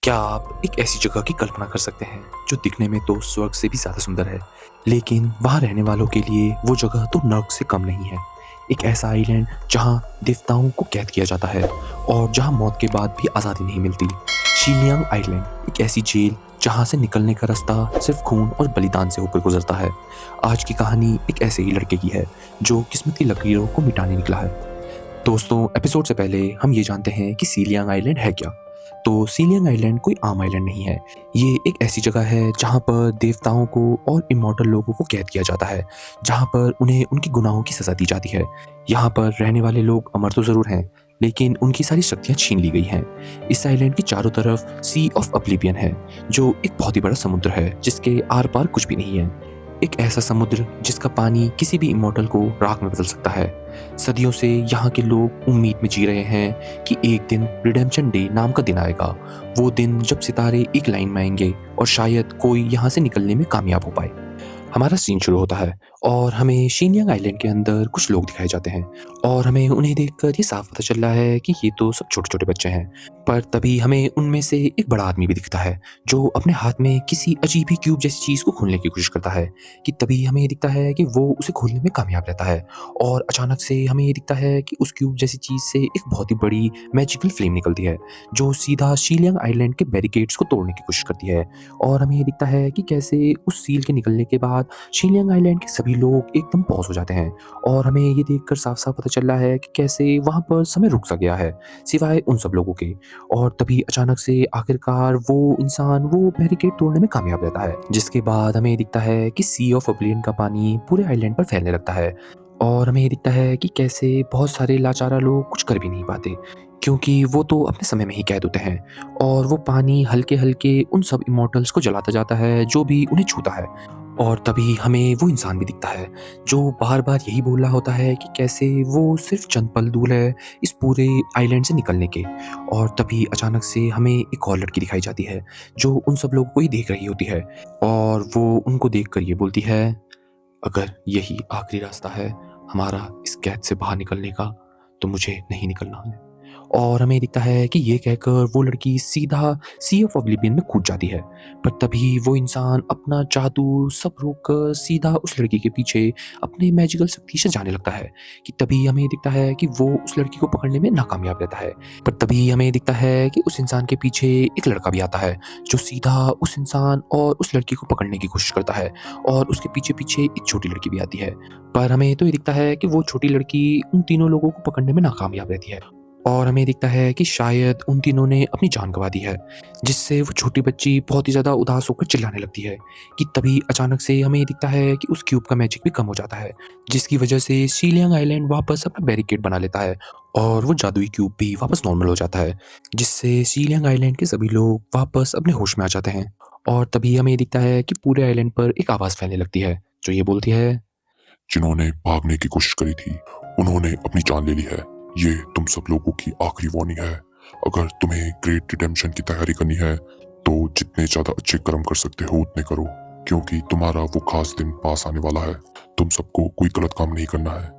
क्या आप एक ऐसी जगह की कल्पना कर सकते हैं जो दिखने में तो स्वर्ग से भी ज़्यादा सुंदर है, लेकिन वहाँ रहने वालों के लिए वो जगह तो नर्क से कम नहीं है। एक ऐसा आइलैंड जहाँ देवताओं को कैद किया जाता है और जहाँ मौत के बाद भी आज़ादी नहीं मिलती। शीलियांग आइलैंड एक ऐसी जेल जहाँ से निकलने का रास्ता सिर्फ खून और बलिदान से होकर गुजरता है। आज की कहानी एक ऐसे ही लड़के की है जो किस्मत की लकीरों को मिटाने निकला है। दोस्तों, एपिसोड से पहले हम ये जानते हैं कि सीलियांग आइलैंड है क्या। तो सीलियांग आइलैंड कोई आम आइलैंड नहीं है। ये एक ऐसी जगह है जहाँ पर देवताओं को और इमॉर्टल लोगों को कैद किया जाता है, जहाँ पर उन्हें उनके गुनाहों की सज़ा दी जाती है। यहाँ पर रहने वाले लोग अमर तो ज़रूर हैं, लेकिन उनकी सारी शक्तियाँ छीन ली गई हैं। इस आइलैंड के चारों तरफ सी ऑफ ऑब्लिवियन है, जो एक बहुत ही बड़ा समुद्र है जिसके आर-पार कुछ भी नहीं है। एक ऐसा समुद्र जिसका पानी किसी भी इमॉर्टल को राख में बदल सकता है। सदियों से यहाँ के लोग उम्मीद में जी रहे हैं कि एक दिन रिडेम्पशन डे नाम का दिन आएगा। वो दिन जब सितारे एक लाइन में आएंगे और शायद कोई यहाँ से निकलने में कामयाब हो पाए। हमारा सीन शुरू होता है और हमें शीलियांग आइलैंड के अंदर कुछ लोग दिखाए जाते हैं और हमें उन्हें देखकर ये साफ पता चल रहा है कि ये तो सब छोटे-छोटे बच्चे हैं। पर तभी हमें उनमें से एक बड़ा आदमी भी दिखता है जो अपने हाथ में किसी अजीब ही क्यूब जैसी चीज़ को खोलने की कोशिश करता है। कि तभी हमें ये दिखता है कि वो उसे खोलने में कामयाब रहता है और अचानक से हमें ये दिखता है कि उस क्यूब जैसी चीज़ से एक बहुत ही बड़ी मैजिकल फ्लेम निकलती है जो सीधा शीलियांग आइलैंड के बैरिकेड्स को तोड़ने की कोशिश करती है। और हमें ये दिखता है कि कैसे उस सील के निकलने के बाद शीलियांग आइलैंड के सभी लोग एकदम पॉज़ हो जाते हैं और हमें ये देखकर साफ-साफ पता चल रहा है कि कैसे वहाँ पर समय रुक सा गया है, सिवाय उन सब लोगों के। और तभी अचानक से आखिरकार वो इंसान वो बैरिकेड तोड़ने में कामयाब रहता है, जिसके बाद हमें ये दिखता है कि सी ऑफ ओब्लिवियन का पानी पूरे आइलैंड पर फैलने लगता है। और हमें ये दिखता है कि कैसे बहुत सारे लाचारा लोग कुछ कर भी नहीं पाते, क्योंकि वो तो अपने समय में ही कैद होते हैं और वो पानी हल्के-हल्के उन सब इमॉर्टल्स को जलाता जाता है जो भी उन्हें छूता है। और तभी हमें वो इंसान भी दिखता है जो बार-बार यही बोल रहा होता है कि कैसे वो सिर्फ़ चंद पल दूर है इस पूरे आइलैंड से निकलने के। और तभी अचानक से हमें एक और लड़की दिखाई जाती है जो उन सब लोगों को ही देख रही होती है और वो उनको देखकर ये बोलती है, "अगर यही आखिरी रास्ता है हमारा इस कैद से बाहर निकलने का, तो मुझे नहीं निकलना है।" और हमें दिखता है कि ये कहकर वो लड़की सीधा सी ऑफ ऑब्लिवियन में कूद जाती है। पर तभी वो इंसान अपना जादू सब रोक कर सीधा उस लड़की के पीछे अपने मैजिकल शक्ति से जाने लगता है। कि तभी हमें दिखता है कि वो उस लड़की को पकड़ने में नाकामयाब रहता है। पर तभी हमें दिखता है कि उस इंसान के पीछे एक लड़का भी आता है जो सीधा उस इंसान और उस लड़की को पकड़ने की कोशिश करता है और उसके पीछे-पीछे एक छोटी लड़की भी आती है। पर हमें तो ये दिखता है कि वो छोटी लड़की उन तीनों लोगों को पकड़ने में नाकामयाब रहती है और हमें दिखता है कि शायद उन तीनों ने अपनी जान गँवा दी है, जिससे वो छोटी बच्ची बहुत ही ज़्यादा उदास होकर चिल्लाने लगती है। कि तभी अचानक से हमें ये दिखता है कि उस क्यूब का मैजिक भी कम हो जाता है, जिसकी वजह से शीलियांग आइलैंड वापस अपना बैरिकेड बना लेता है और वो जादुई क्यूब भी वापस नॉर्मल हो जाता है, जिससे शीलियांग आइलैंड के सभी लोग वापस अपने होश में आ जाते हैं। और तभी हमें ये दिखता है कि पूरे आइलैंड पर एक आवाज़ फैलने लगती है, जो ये बोलती है, जिन्होंने भागने की कोशिश करी थी, उन्होंने अपनी जान ले ली है। ये तुम सब लोगों की आखिरी वार्निंग है। अगर तुम्हें ग्रेट रिडेम्पशन की तैयारी करनी है, तो जितने ज़्यादा अच्छे कर्म कर सकते हो उतने करो, क्योंकि तुम्हारा वो खास दिन पास आने वाला है। तुम सबको कोई गलत काम नहीं करना है।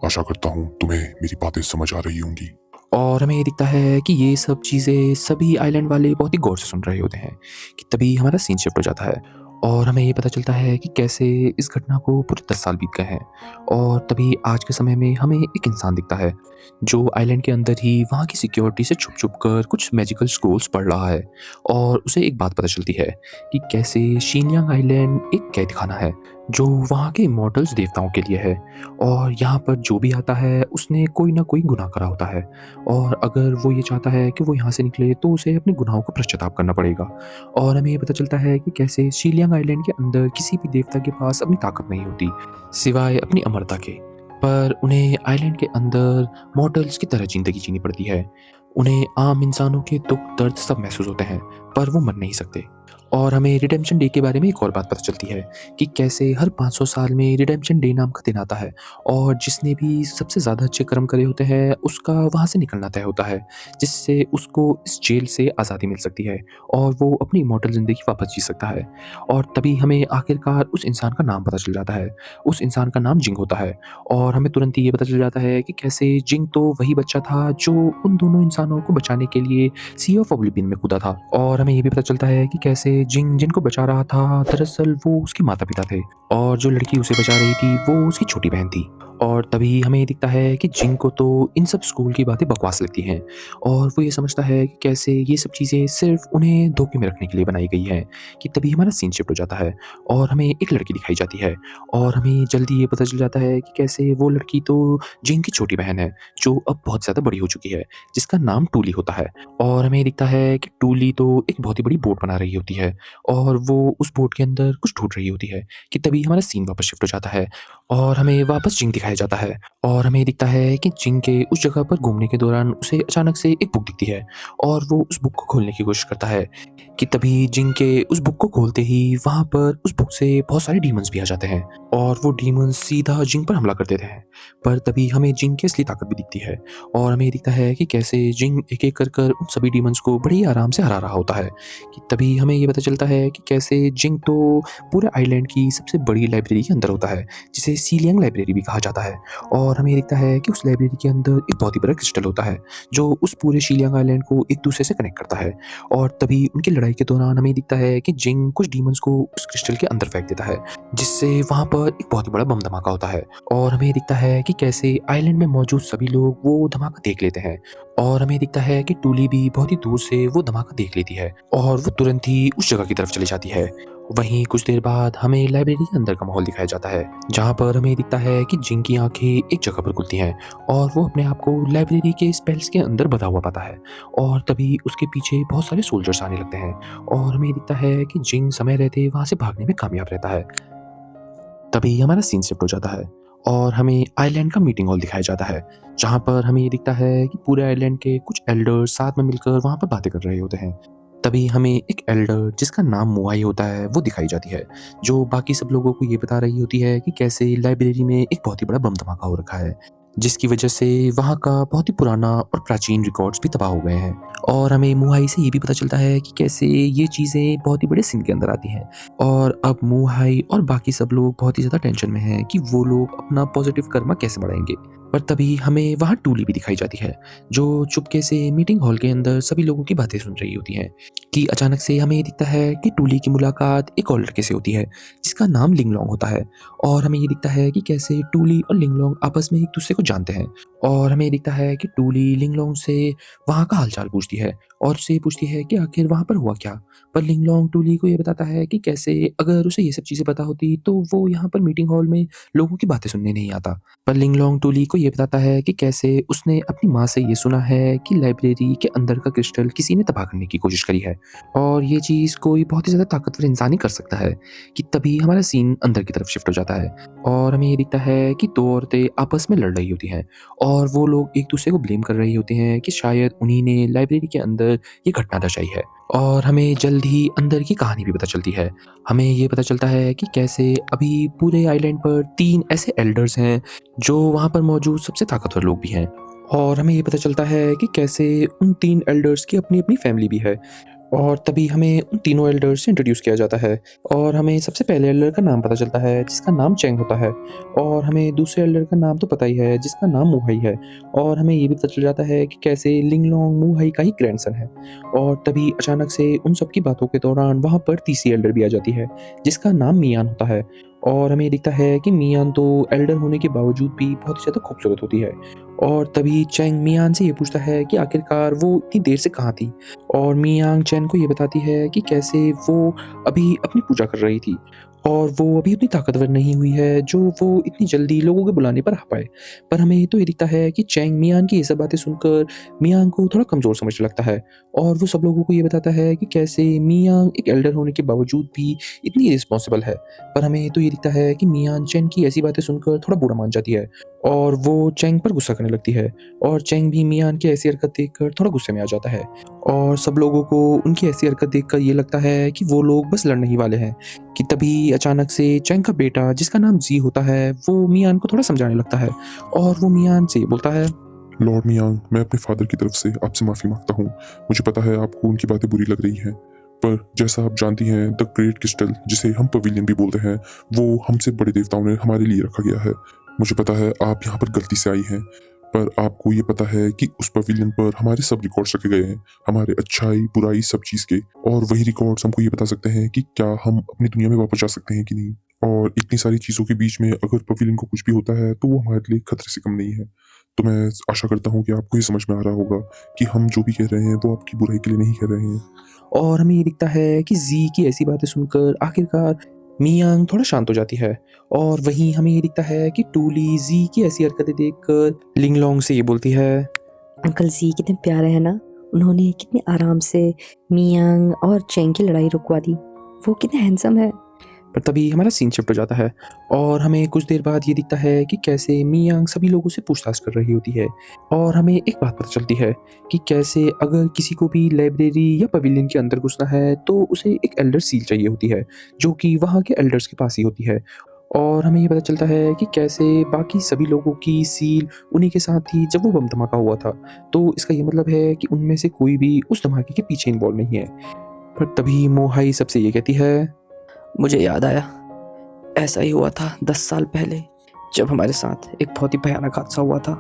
आशा करता हूँ तुम्हें मेरी बातें समझ आ रही होंगी। और हमें ये दिखता है कि ये सब चीज़ें सभी आइलैंड वाले बहुत ही गौर से सुन रहे होते हैं। कि तभी हमारा सीन शिफ्ट हो जाता है और हमें ये पता चलता है कि कैसे इस घटना को पूरे 10 साल बीत गए हैं। और तभी आज के समय में हमें एक इंसान दिखता है जो आइलैंड के अंदर ही वहाँ की सिक्योरिटी से छुप-छुप कर कुछ मैजिकल स्क्रोल्स पढ़ रहा है। और उसे एक बात पता चलती है कि कैसे शीलियांग आइलैंड एक कैदखाना है जो वहाँ के इमॉर्टल्स देवताओं के लिए है। और यहाँ पर जो भी आता है उसने कोई ना कोई गुनाह करा होता है और अगर वो ये चाहता है कि वो यहाँ से निकले तो उसे अपने गुनाहों का पश्चाताप करना पड़ेगा। और हमें ये पता चलता है कि कैसे शीलियांग आइलैंड के अंदर किसी भी देवता के पास अपनी ताकत नहीं होती, सिवाय अपनी अमरता के। पर उन्हें आइलैंड के अंदर मॉर्टल्स की तरह ज़िंदगी जीनी पड़ती है। उन्हें आम इंसानों के दुःख-दर्द सब महसूस होते हैं, पर वो मर नहीं सकते। और हमें रिडेम्पशन डे के बारे में एक और बात पता चलती है कि कैसे हर 500 साल में रिडेम्पशन डे नाम का दिन आता है और जिसने भी सबसे ज़्यादा अच्छे कर्म करे होते हैं उसका वहाँ से निकलना तय होता है, जिससे उसको इस जेल से आज़ादी मिल सकती है और वो अपनी इमॉर्टल ज़िंदगी वापस जी सकता है। और तभी हमें आखिरकार उस इंसान का नाम पता चल जाता है। उस इंसान का नाम जिंग होता है और हमें तुरंत ही ये पता चल जाता है कि कैसे जिंग तो वही बच्चा था जो उन दोनों इंसानों को बचाने के लिए सी ऑफ ओब्लिवियन में कूदा था। और हमें हमें ये भी पता चलता है कि कैसे जिंग जिनको बचा रहा था दरअसल वो उसके माता पिता थे और जो लड़की उसे बचा रही थी वो उसकी छोटी बहन थी। और तभी हमें ये दिखता है कि जिंग को तो इन सब स्कूल की बातें बकवास लगती हैं और वो ये समझता है कि कैसे ये सब चीज़ें सिर्फ उन्हें धोखे में रखने के लिए बनाई गई हैं। कि तभी हमारा सीन शिफ्ट हो जाता है और हमें एक लड़की दिखाई जाती है और हमें जल्दी ये पता चल जाता है कि कैसे वो लड़की तो जिंग की छोटी बहन है जो अब बहुत ज़्यादा बड़ी हो चुकी है, जिसका नाम टूली होता है। और हमें दिखता है कि टूली तो एक बहुत ही बड़ी बोट बना रही होती है और वो उस बोट के अंदर कुछ ढूंढ रही होती है। कि तभी हमारा सीन वापस शिफ्ट हो जाता है और हमें वापस जिंग दिखाया जाता है और हमें दिखता है कि जिंग के उस जगह पर घूमने के दौरान उसे अचानक से एक बुक दिखती है और वो उस बुक को खोलने की कोशिश करता है। कि तभी जिंग के उस बुक को खोलते ही वहां पर उस बुक से बहुत सारे डीमंस भी आ जाते हैं और वो डीमंस सीधा जिंग पर हमला कर देते हैं। पर तभी हमें जिंग की असली ताकत भी दिखती है और हमें दिखता है कि कैसे जिंग एक एक कर कर उन सभी डीमंस को बड़ी आराम से हरा रहा होता है। कि तभी हमें ये पता चलता है कि कैसे जिंग तो पूरे आइलैंड की सबसे बड़ी लाइब्रेरी के अंदर होता है, जिसे सीलियंग लाइब्रेरी भी कहा जाता है। और हमें दिखता है कि उस लाइब्रेरी के अंदर एक बहुत ही बड़ा क्रिस्टल होता है जो उस पूरे शीलियंग आइलैंड को एक दूसरे से कनेक्ट करता है। और तभी उनकी लड़ाई के दौरान हमें दिखता है कि जिंग कुछ डीमंस को उस क्रिस्टल के अंदर फेंक देता है, जिससे वहां पर एक बहुत ही बड़ा बम धमाका होता है। और हमें दिखता है कि कैसे आइलैंड में मौजूद सभी लोग वो धमाका देख लेते हैं और हमें दिखता है कि टूली भी बहुत ही दूर से वो धमाका देख लेती है और वो तुरंत ही उस जगह की तरफ चली जाती है। वहीं कुछ देर बाद हमें लाइब्रेरी के अंदर का माहौल दिखाया जाता है जहाँ पर हमें दिखता है कि जिंग की आंखें एक जगह पर खुलती हैं और वो अपने आप को लाइब्रेरी के स्पेल्स के अंदर बंधा हुआ पाता है। और तभी उसके पीछे बहुत सारे सोल्जर्स आने लगते हैं और हमें दिखता है कि जिंग समय रहते वहां से भागने में कामयाब रहता है। तभी हमारा सीन शिफ्ट हो जाता है और हमें आइलैंड का मीटिंग हॉल दिखाया जाता है जहाँ पर हमें ये दिखता है कि पूरे आइलैंड के कुछ एल्डर्स साथ में मिलकर वहाँ पर बातें कर रहे होते हैं। तभी हमें एक एल्डर जिसका नाम मुआई होता है वो दिखाई जाती है जो बाकी सब लोगों को ये बता रही होती है कि कैसे लाइब्रेरी में एक बहुत ही बड़ा बम धमाका हो रखा है, जिसकी वजह से वहाँ का बहुत ही पुराना और प्राचीन रिकॉर्ड्स भी तबाह हो गए हैं। और हमें मुहाई से ये भी पता चलता है कि कैसे ये चीज़ें बहुत ही बड़े सीन के अंदर आती हैं और अब मुहाई और बाकी सब लोग बहुत ही ज़्यादा टेंशन में हैं कि वो लोग अपना पॉजिटिव कर्मा कैसे बढ़ाएंगे। पर तभी हमें वहाँ टूली भी दिखाई जाती है जो चुपके से मीटिंग हॉल के अंदर सभी लोगों की बातें सुन रही होती हैं। कि अचानक से हमें ये दिखता है कि टूली की मुलाकात एक और लड़के से होती है जिसका नाम लिंगलोंग होता है। और हमें ये दिखता है कि कैसे टूली और लिंगलोंग आपस में एक दूसरे को जानते हैं और हमें दिखता है कि टूली लिंगलोंग से वहाँ का हालचाल पूछती है और उससे पूछती है कि आखिर वहाँ पर हुआ क्या। पर लिंगलोंग टूली को ये बताता है कि कैसे अगर उसे ये सब चीज़ें पता होती तो वो यहाँ पर मीटिंग हॉल में लोगों की बातें सुनने नहीं आता। पर लिंगलोंग टूली को ये बताता है कि कैसे उसने अपनी माँ से ये सुना है कि लाइब्रेरी के अंदर का क्रिस्टल किसी ने तबाह करने की कोशिश करी है और ये चीज़ कोई बहुत ही ज़्यादा ताकतवर इंसान ही कर सकता है। कि तभी हमारा सीन अंदर की तरफ शिफ्ट हो जाता है और हमें ये दिखता है कि दो औरतें आपस में लड़ रही होती हैं और वो लोग एक दूसरे को ब्लेम कर रही होते हैं कि शायद उन्हीं ने लाइब्रेरी के अंदर ये घटना दर्शाई है। और हमें जल्द ही अंदर की कहानी भी पता चलती है। हमें ये पता चलता है कि कैसे अभी पूरे आइलैंड पर 3 ऐसे एल्डर्स हैं जो वहाँ पर मौजूद सबसे ताकतवर लोग भी हैं। और हमें ये पता चलता है कि कैसे उन 3 एल्डर्स की अपनी-अपनी फैमिली भी है। और तभी हमें उन तीनों एल्डर्स से इंट्रोड्यूस किया जाता है और हमें सबसे पहले एल्डर का नाम पता चलता है जिसका नाम चेंग होता है और हमें दूसरे एल्डर का नाम तो पता ही है जिसका नाम मुहाई है। और हमें ये भी पता चल जाता है कि कैसे लिंगलोंग मुहाई का ही ग्रैंडसन है। और तभी अचानक से उन सब की बातों के दौरान वहाँ पर तीसरी एल्डर भी आ जाती है जिसका नाम मियान होता है। और हमें दिखता है कि मियान तो एल्डर होने के बावजूद भी बहुत ही ज़्यादा खूबसूरत होती है। और तभी चेंग मियान से ये पूछता है कि आखिरकार वो इतनी देर से कहाँ थी और मियांग चैन को ये बताती है कि कैसे वो अभी अपनी पूजा कर रही थी और वो अभी उतनी ताकतवर नहीं हुई है जो वो इतनी जल्दी लोगों के बुलाने पर आ पाए। पर हमें तो ये दिखता है कि चैंग मियांग की ये सब बातें सुनकर मियांग को थोड़ा कमज़ोर समझने लगता है और वो सब लोगों को ये बताता है कि कैसे मियांग एक एल्डर होने के बावजूद भी इतनी रिस्पॉन्सिबल है। पर हमें तो ये दिखता है कि मियांग चैन की ऐसी बातें सुनकर थोड़ा बुरा मान जाती है और वो चैंग पर गुस्सा करने लगती है और चैंग भी मियान की ऐसी हरकत देखकर थोड़ा गुस्से में आ जाता है। और सब लोगों को उनकी ऐसी हरकत देखकर ये लगता है कि वो लोग बस लड़ने ही वाले हैं। कि तभी अचानक से चैंग का बेटा जिसका नाम जी होता है वो मियान को थोड़ा समझाने लगता है और वो मियान से ये बोलता है, लॉर्ड मियांग, मैं अपने फादर की तरफ से आपसे माफ़ी मांगता हूँ। मुझे पता है आपको उनकी बातें बुरी लग रही हैं, पर जैसा आप जानती हैं द ग्रेट क्रिस्टल, जिसे हम पवेलियन भी बोलते हैं, वो हमसे बड़े देवताओं ने हमारे लिए रखा गया है। मुझे पता है आप यहाँ पर गलती से आई हैं, पर आपको ये पता है कि उस पवेलियन पर हमारे सब रिकॉर्ड्स रखे गए हैं, हमारे अच्छाई बुराई सब चीज़ के, और वही रिकॉर्ड्स हमको ये बता सकते हैं कि क्या हम अपनी दुनिया में वापस जा सकते हैं कि नहीं। और इतनी सारी चीज़ों के बीच में अगर पवेलियन को कुछ भी होता है तो वो हमारे लिए खतरे से कम नहीं है। तो मैं आशा करता हूँ कि आपको ये समझ में आ रहा होगा कि हम जो भी कह रहे हैं वो आपकी बुराई के लिए नहीं कह रहे हैं। और हमें ये दिखता है कि जी की ऐसी बातें सुनकर आखिरकार मियांग थोड़ा शांत हो जाती है। और वहीं हमें ये दिखता है कि टूली जी की ऐसी हरकतें देखकर लिंगलोंग से ये बोलती है, अंकल जी कितने प्यारे हैं ना, उन्होंने कितने आराम से मियांग और चेंग की लड़ाई रुकवा दी। वो कितने हैंडसम है। पर तभी हमारा सीन शिफ्ट हो जाता है और हमें कुछ देर बाद ये दिखता है कि कैसे मियांग सभी लोगों से पूछताछ कर रही होती है। और हमें एक बात पता चलती है कि कैसे अगर किसी को भी लाइब्रेरी या पवेलियन के अंदर घुसना है तो उसे एक एल्डर सील चाहिए होती है, जो कि वहाँ के एल्डर्स के पास ही होती है। और हमें ये पता चलता है कि कैसे बाकी सभी लोगों की सील उन्हीं के साथ थी जब वो बम धमाका हुआ था। तो इसका ये मतलब है कि उनमें से कोई भी उस धमाके के पीछे इन्वॉल्व नहीं है। पर तभी मोहाई सबसे ये कहती है, मुझे याद आया, ऐसा ही हुआ था 10 साल पहले जब हमारे साथ एक बहुत ही भयानक हादसा हुआ था।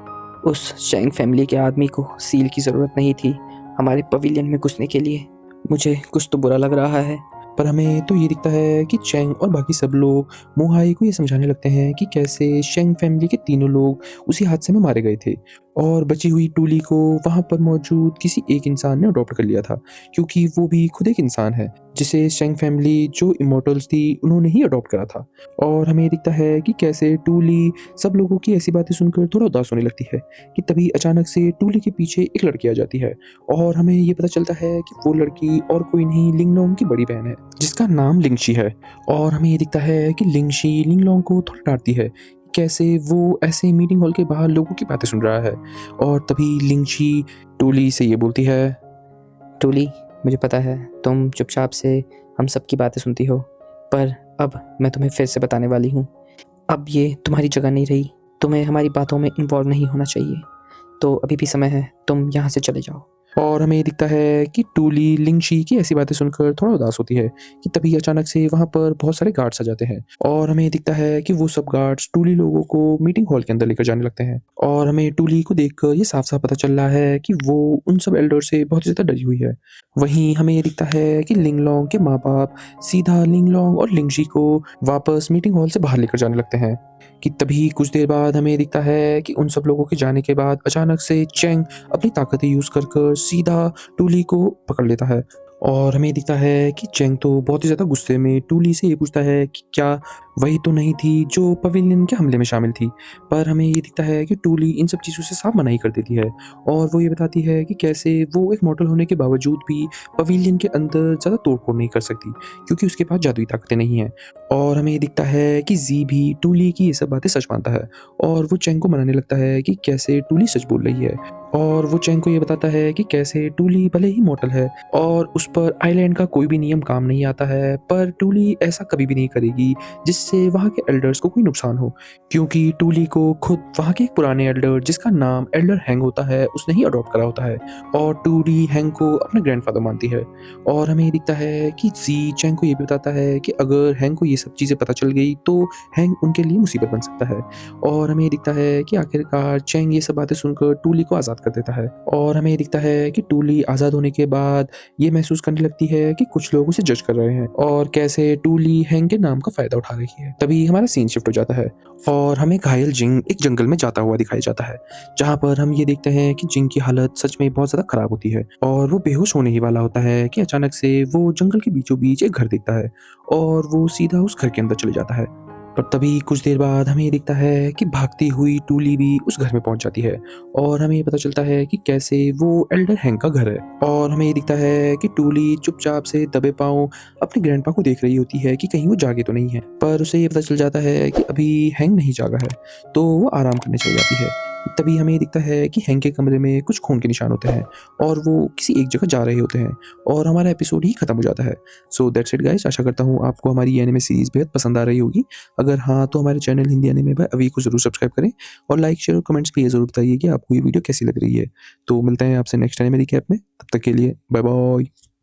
उस शेंग फैमिली के आदमी को सील की ज़रूरत नहीं थी हमारे पवेलियन में घुसने के लिए। मुझे कुछ तो बुरा लग रहा है। पर हमें तो ये दिखता है कि चेंग और बाकी सब लोग मोहाई को ये समझाने लगते हैं कि कैसे शेंग फैमिली के तीनों लोग उसी हादसे में मारे गए थे और बची हुई टूली को वहाँ पर मौजूद किसी एक इंसान ने अडॉप्ट कर लिया था, क्योंकि वो भी खुद एक इंसान है जिसे शेंग फैमिली जो इमोर्टल्स थी उन्होंने ही अडॉप्ट करा था। और हमें ये दिखता है कि कैसे टूली सब लोगों की ऐसी बातें सुनकर थोड़ा उदास होने लगती है कि तभी अचानक से टूली के पीछे एक लड़की आ जाती है और हमें ये पता चलता है कि वो लड़की और कोई नहीं लिंगलोंग की बड़ी बहन है जिसका नाम लिंगशी है। और हमें ये दिखता है कि लिंगशी लिंगलोंग को थोड़ा डांटती है कैसे वो ऐसे मीटिंग हॉल के बाहर लोगों की बातें सुन रहा है। और तभी लिंगशी टूली से ये बोलती है, टूली, मुझे पता है तुम चुपचाप से हम सब की बातें सुनती हो, पर अब मैं तुम्हें फिर से बताने वाली हूँ, अब ये तुम्हारी जगह नहीं रही। तुम्हें हमारी बातों में इन्वॉल्व नहीं होना चाहिए। तो अभी भी समय है, तुम यहाँ से चले जाओ। और हमें दिखता है कि टूली लिंगशी की ऐसी बातें सुनकर थोड़ा उदास होती है कि तभी अचानक से वहाँ पर बहुत सारे गार्ड्स आ जाते हैं और हमें दिखता है कि वो सब गार्ड्स टूली लोगों को मीटिंग हॉल के अंदर लेकर जाने लगते हैं। और हमें टूली को देखकर ये साफ साफ पता चल रहा है कि वो उन सब एल्डर से बहुत ही ज़्यादा डरी हुई है। वहीं हमें ये दिखता है कि लिंगलोंग के माँ बाप सीधा लिंगलोंग और लिंगशी को वापस मीटिंग हॉल से बाहर लेकर जाने लगते हैं कि तभी कुछ देर बाद हमें दिखता है कि उन सब लोगों के जाने के बाद अचानक से चेंग अपनी ताकतें यूज़ कर सीधा टूली को पकड़ लेता है। और हमें दिखता है कि चेंग तो बहुत ही ज़्यादा गुस्से में टूली से ये पूछता है कि क्या वही तो नहीं थी जो पवेलियन के हमले में शामिल थी। पर हमें ये दिखता है कि टूली इन सब चीज़ों से साफ मनाही कर देती है और वो ये बताती है कि कैसे वो एक मॉडल होने के बावजूद भी पवेलियन के अंदर ज़्यादा तोड़फोड़ नहीं कर सकती क्योंकि उसके पास जादुई ताकतें नहीं हैं। और हमें ये दिखता है कि जी भी टूली की ये सब बातें सच मानता है और वो चेंग को मनाने लगता है कि कैसे टूली सच बोल रही है। और वो चेंग को ये बताता है कि कैसे टूली भले ही मॉडल है और उस पर आइलैंड का कोई भी नियम काम नहीं आता है, पर टूली ऐसा कभी भी नहीं करेगी जिससे वहाँ के एल्डर्स को कोई नुकसान हो, क्योंकि टूली को खुद वहाँ के एक पुराने एल्डर जिसका नाम एल्डर हैंग होता है उसने ही अडॉप्ट करा होता है और टूली हैंग को अपना ग्रैंडफादर मानती है। और हमें ये दिखता है कि जी चेंग को ये भी बताता है कि अगर हैंग को ये सब चीज़ें पता चल गई तो हैंग उनके लिए मुसीबत बन सकता है। और हमें ये दिखता है कि आखिरकार चेंग ये सब बातें सुनकर टूली को आज़ाद कर देता है और हमें ये दिखता है कि टूली आज़ाद होने के बाद ये महसूस करने लगती है कि कुछ लोग उसे जज कर रहे हैं और कैसे टूली हैंग के नाम का फायदा उठा रही है। तभी हमारा सीन शिफ्ट हो जाता है और हमें घायल जिंग एक जंगल में जाता हुआ दिखाया जाता है, जहाँ पर हम ये देखते हैं कि जिंग की हालत सच में बहुत ज़्यादा खराब होती है और वो बेहोश होने ही वाला होता है कि अचानक से वो जंगल के बीचों बीच एक घर देखता है और वो सीधा उस घर के अंदर चले जाता है। पर तभी कुछ देर बाद हमें ये दिखता है कि भागती हुई टूली भी उस घर में पहुंच जाती है और हमें ये पता चलता है कि कैसे वो एल्डर हैंग का घर है। और हमें ये दिखता है कि टूली चुपचाप से दबे पांव अपने ग्रैंडपा को देख रही होती है कि कहीं वो जागे तो नहीं है, पर उसे ये पता चल जाता है कि अभी हैंग नहीं जागा है, तो वो आराम करने चली जाती है। तभी हमें ये दिखता है कि हैंग के कमरे में कुछ खून के निशान होते हैं और वो किसी एक जगह जा रहे होते हैं और हमारा एपिसोड ही खत्म हो जाता है। सो दैट्स इट गाइस, आशा करता हूँ आपको हमारी ये एनिमे सीरीज बेहद पसंद आ रही होगी। अगर हाँ तो हमारे चैनल हिंदी एनिमे बाय अवी को जरूर सब्सक्राइब करें और लाइक शेयर और कमेंट्स भी ये जरूर बताइए कि आपको ये वीडियो कैसी लग रही है। तो मिलते हैं आपसे नेक्स्ट एनिमे रिकैप में, तब तक के लिए बाय बाय।